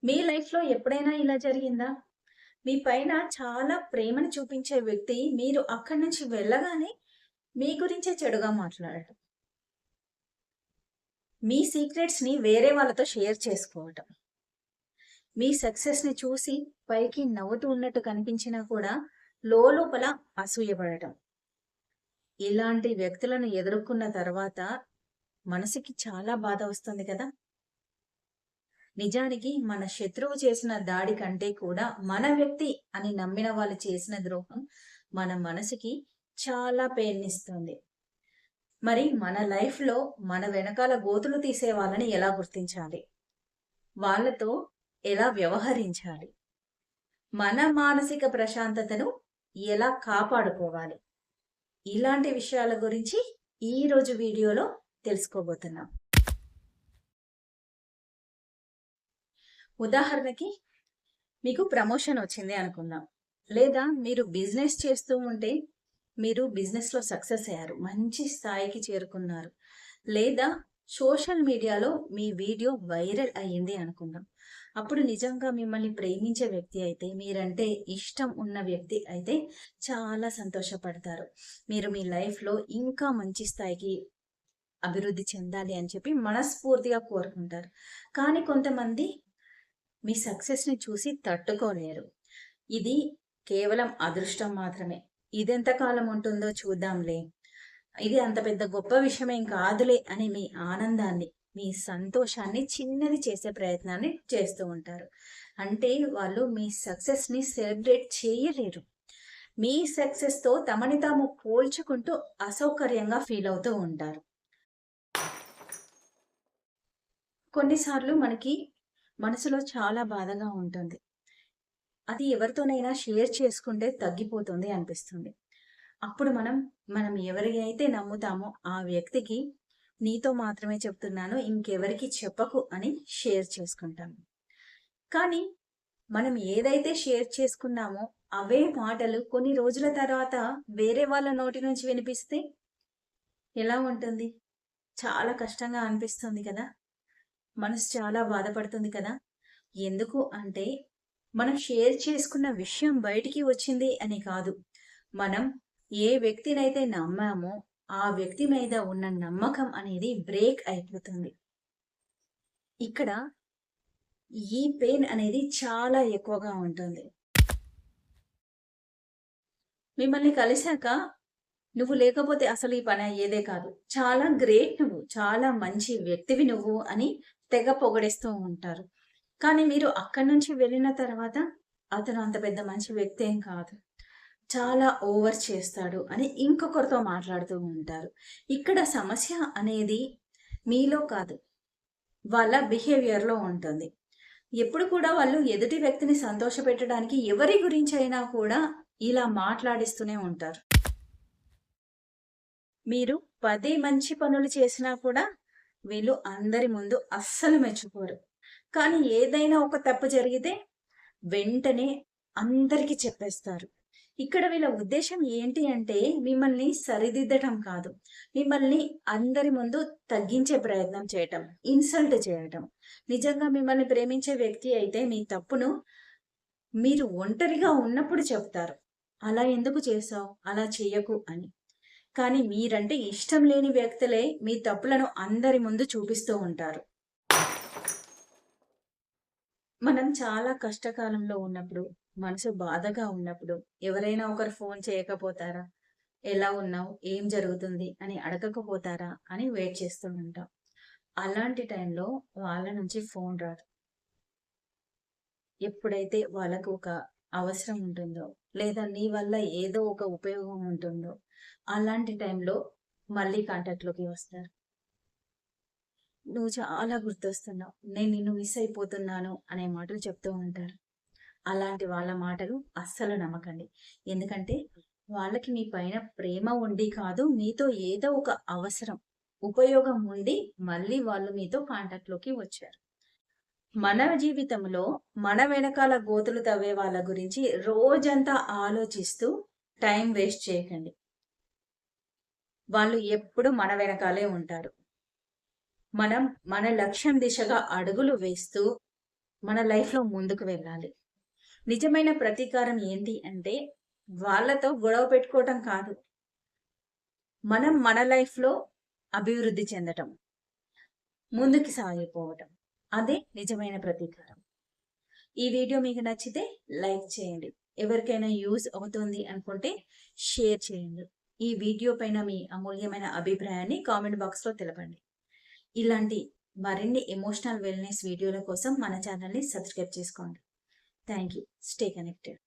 మీ లైఫ్‌లో ఎప్పుడైనా ఇలా జరిగిందా? మీ పైన చాలా ప్రేమను చూపించే వ్యక్తి మీరు అక్కడి నుంచి వెళ్ళగానే మీ గురించే చెడుగా మాట్లాడటం. మీ సీక్రెట్స్‌ని వేరే వాళ్ళతో షేర్ చేసుకోవటం. మీ సక్సెస్‌ని చూసి పైకి నవ్వుతూ ఉన్నట్టు కనిపించినా కూడా లోలోపల అసూయపడటం. ఇలాంటి వ్యక్తులను ఎదుర్కొన్న తర్వాత మనసుకి చాలా బాధ వస్తుంది కదా! నిజానికి మన శత్రువు చేసిన దాడి కంటే కూడా మన వ్యక్తి అని నమ్మిన వాళ్ళు చేసిన ద్రోహం మన మనసుకి చాలా పెయిన్నిస్తుంది. మరి మన లైఫ్‌లో మన వెనకాల గోతులు తీసే వాళ్ళని ఎలా గుర్తించాలి? వాళ్ళతో ఎలా వ్యవహరించాలి? మన మానసిక ప్రశాంతతను ఎలా కాపాడుకోవాలి? ఇలాంటి విషయాల గురించి ఈరోజు వీడియోలో తెలుసుకోబోతున్నాం. ఉదాహరణకి మీకు ప్రమోషన్ వచ్చింది అనుకుందాం. లేదా మీరు బిజినెస్ చేస్తూ ఉంటే మీరు బిజినెస్‌లో సక్సెస్ అయ్యారు. మంచి స్థాయికి చేరుకున్నారు. లేదా సోషల్ మీడియాలో మీ వీడియో వైరల్ అయ్యింది అనుకుందాం. అప్పుడు నిజంగా మిమ్మల్ని ప్రేమించే వ్యక్తి అయితే, మీరంటే ఇష్టం ఉన్న వ్యక్తి అయితే చాలా సంతోషపడతారు. మీరు మీ లైఫ్‌లో ఇంకా మంచి స్థాయికి అభివృద్ధి చెందాలి అని చెప్పి మనస్ఫూర్తిగా కోరుకుంటారు. కానీ కొంతమంది మీ సక్సెస్‌ని చూసి తట్టుకోలేరు. ఇది కేవలం అదృష్టం మాత్రమే. ఇదెంత కాలం ఉంటుందో చూద్దాంలే. ఇది అంత పెద్ద గొప్ప విషయమేం కాదులే అని మీ ఆనందాన్ని, మీ సంతోషాన్ని చిన్నది చేసే ప్రయత్నాన్ని చేస్తూ ఉంటారు. అంటే వాళ్ళు మీ సక్సెస్‌ని సెలబ్రేట్ చేయలేరు. మీ సక్సెస్‌తో తమని తాము పోల్చుకుంటూ అసౌకర్యంగా ఫీల్ అవుతూ ఉంటారు. కొన్నిసార్లు మనకి మనసులో చాలా బాధగా ఉంటుంది. అది ఎవరితోనైనా షేర్ చేసుకుంటే తగ్గిపోతుంది అనిపిస్తుంది. అప్పుడు మనం ఎవరి అయితే నమ్ముతామో ఆ వ్యక్తికి నీతో మాత్రమే చెప్తున్నాను, ఇంకెవరికీ చెప్పకు అని షేర్ చేసుకుంటాము. కానీ మనం ఏదైతే షేర్ చేసుకున్నామో అవే మాటలు కొన్ని రోజుల తర్వాత వేరే వాళ్ళ నోటి నుంచి వినిపిస్తే ఎలా ఉంటుంది? చాలా కష్టంగా అనిపిస్తుంది కదా! మనసు చాలా బాధపడుతుంది కదా! ఎందుకు అంటే మనం షేర్ చేసుకున్న విషయం బయటికి వచ్చింది అని కాదు. మనం ఏ వ్యక్తినైతే నమ్మామో, ఆ వ్యక్తి మీద ఉన్న నమ్మకం అనేది బ్రేక్ అయిపోతుంది. ఇక్కడ ఈ పెయిన్ అనేది చాలా ఎక్కువగా ఉంటుంది. మిమ్మల్ని కలిసాక నువ్వు లేకపోతే అసలు ఈ పని అయ్యేదే కాదు. చాలా గ్రేట్ నువ్వు. చాలా మంచి వ్యక్తివి నువ్వు అని తెగ పొగిడేస్తూ ఉంటారు. కానీ మీరు అక్కడి నుంచి వెళ్ళిన తర్వాత అతను అంత పెద్ద మంచి వ్యక్తి ఏం కాదు. చాలా ఓవర్ చేస్తాడు అని ఇంకొకరితో మాట్లాడుతూ ఉంటారు. ఇక్కడ సమస్య అనేది మీలో కాదు. వాళ్ళ బిహేవియర్‌లో ఉంటుంది. ఎప్పుడు కూడా వాళ్ళు ఎదుటి వ్యక్తిని సంతోషపెట్టడానికి ఎవరి గురించైనా కూడా ఇలా మాట్లాడిస్తూనే ఉంటారు. మీరు 10 మంచి పనులు చేసినా కూడా వీళ్ళు అందరి ముందు అస్సలు మెచ్చుకోరు. కానీ ఏదైనా ఒక తప్పు జరిగితే వెంటనే అందరికి చెప్పేస్తారు. ఇక్కడ వీళ్ళ ఉద్దేశ్యం ఏంటి అంటే మిమ్మల్ని సరిదిద్దటం కాదు. మిమ్మల్ని అందరి ముందు తగ్గించే ప్రయత్నం చేయటం, ఇన్సల్ట్ చేయటం. నిజంగా మిమ్మల్ని ప్రేమించే వ్యక్తి అయితే మీ తప్పును మీరు ఒంటరిగా ఉన్నప్పుడు చెప్తారు. అలా ఎందుకు చేశావు? అలా చెయ్యకు అని. కానీ మీరంటే ఇష్టం లేని వ్యక్తులే మీ తప్పులను అందరి ముందు చూపిస్తూ ఉంటారు. మనం చాలా కష్టకాలంలో ఉన్నప్పుడు, మనసు బాధగా ఉన్నప్పుడు ఎవరైనా ఒకరు ఫోన్ చేయకపోతారా? ఎలా ఉన్నావు? ఏం జరుగుతుంది? అని అడగకపోతారా? అని వెయిట్ చేస్తూ ఉంటాం. అలాంటి టైంలో వాళ్ళ నుంచి ఫోన్ రాదు. ఎప్పుడైతే వాళ్ళకు ఒక అవసరం ఉంటుందో, లేదా నీ వల్ల ఏదో ఒక ఉపయోగం ఉంటుందో, అలాంటి టైంలో మళ్ళీ కాంటాక్ట్‌లోకి వస్తారు. "నువ్వు చాలా గుర్తొస్తున్నావు. నేను నిన్ను మిస్ అయిపోతున్నాను" అనే మాటలు చెప్తూ ఉంటారు. అలాంటి వాళ్ళ మాటలు అస్సలు నమ్మకండి. ఎందుకంటే వాళ్ళకి మీ పైన ప్రేమ ఉండి కాదు, మీతో ఏదో ఒక అవసరం, ఉపయోగం ఉండి మళ్ళీ వాళ్ళు మీతో కాంటాక్ట్‌లోకి వచ్చారు. మన జీవితంలో మన వెనకాల గోతులు తవ్వే వాళ్ళ గురించి రోజంతా ఆలోచిస్తూ టైం వేస్ట్ చేయకండి. వాళ్ళు ఎప్పుడు మన వెనకాలే ఉంటారు. మనం మన లక్ష్యం దిశగా అడుగులు వేస్తూ మన లైఫ్లో ముందుకు వెళ్ళాలి. నిజమైన ప్రతీకారం ఏంటి అంటే వాళ్ళతో గొడవ పెట్టుకోవటం కాదు, మనం మన లైఫ్లో అభివృద్ధి చెందటం, ముందుకు సాగిపోవటం. అదే నిజమైన ప్రతీకారం. ఈ వీడియో మీకు నచ్చితే లైక్ చేయండి. ఎవరికైనా యూజ్ అవుతుంది అనుకుంటే షేర్ చేయండి. ఈ వీడియో పైన మీ అమూల్యమైన అభిప్రాయాన్ని కామెంట్ బాక్స్లో తెలపండి. ఇలాంటి మరిన్ని ఎమోషనల్ వెల్నెస్ వీడియోల కోసం మన ఛానల్ని సబ్స్క్రైబ్ చేసుకోండి. Thank you. Stay connected.